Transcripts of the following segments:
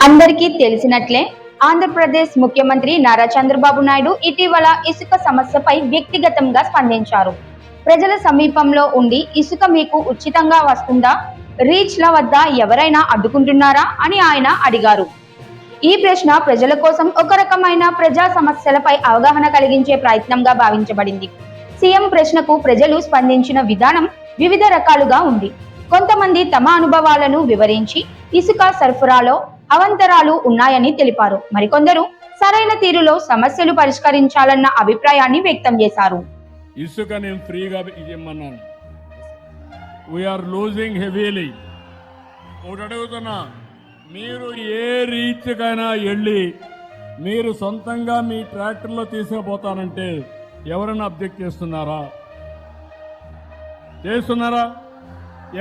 అందరికీ తెలిసినట్లే ఆంధ్రప్రదేశ్ ముఖ్యమంత్రి నారా చంద్రబాబు నాయుడు ఇటీవల ఇసుక సమస్యపై వ్యక్తిగతంగా స్పందించారు. ప్రజల సమీపంలో ఉండి ఇసుక మీకు ఉచితంగా వస్తుందా, రీచ్ల వద్ద ఎవరైనా అడ్డుకుంటున్నారా అని ఆయన అడిగారు. ఈ ప్రశ్న ప్రజల కోసం ఒక రకమైన ప్రజా సమస్యలపై అవగాహన కలిగించే ప్రయత్నంగా భావించబడింది. సీఎం ప్రశ్నకు ప్రజలు స్పందించిన విధానం వివిధ రకాలుగా ఉంది. కొంతమంది తమ అనుభవాలను వివరించి ఇసుక సరఫరాలో అవాంతరాలు ఉన్నాయని తెలిపారు. మరికొందరు సరైన తీరులో సమస్యలు పరిష్కరించాలన్న అభిప్రాయాన్ని వ్యక్తం చేశారు. ఇసుక నేను ఫ్రీగా ఇవ్వమన్నాను. We are losing heavily. ఒకటి అడుగుతున్నా, మీరు ఏ రీచ్కైనా వెళ్ళి మీరు సొంతంగా మీ ట్రాక్టర్లో తీసుకుపోతానంటే ఎవరైనా అబ్జెక్ట్ చేస్తున్నారా?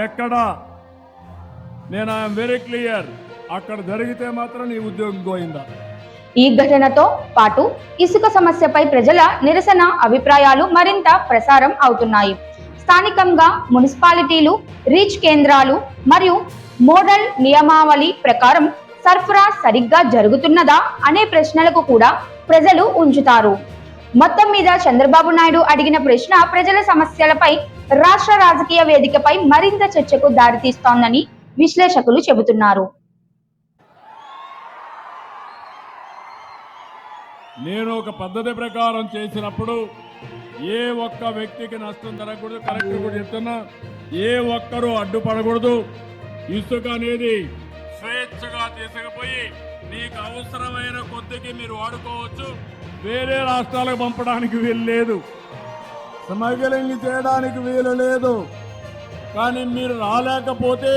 ఎక్కడా? నేను ఐఎమ్ వెరీ క్లియర్. అక్కడ జరిగితే మాత్రం నీ ఉద్యోగం పోయిందా? ఈ ఘటనతో పాటు ఇసుక సమస్యపై ప్రజల నిరసన అభిప్రాయాలు మరింత ప్రసారం అవుతున్నాయి. స్థానికంగా మున్సిపాలిటీలు, రీచ్ కేంద్రాలు మరియు మోడల్ నియమావళి ప్రకారం సరఫరా సరిగ్గా జరుగుతున్నదా అనే ప్రశ్నలకు కూడా ప్రజలు ఉంచుతారు. మొత్తం మీద చంద్రబాబు నాయుడు అడిగిన ప్రశ్న ప్రజల సమస్యలపై రాష్ట్ర రాజకీయ వేదికపై మరింత చర్చకు దారితీస్తోందని విశ్లేషకులు చెబుతున్నారు. నేను ఒక పద్ధతి ప్రకారం చేసినప్పుడు ఏ ఒక్క వ్యక్తికి నష్టం జరగకూడదు. కలెక్టర్ కూడా చెప్తున్నా, ఏ ఒక్కరూ అడ్డుపడకూడదు. ఇసుక అనేది స్వేచ్ఛగా తీసుకుపోయి మీకు అవసరమైన కొద్దికి మీరు వాడుకోవచ్చు. వేరే రాష్ట్రాలకు పంపడానికి వీలు లేదు, స్మగ్లింగ్ చేయడానికి వీలు లేదు. కానీ మీరు రాలేకపోతే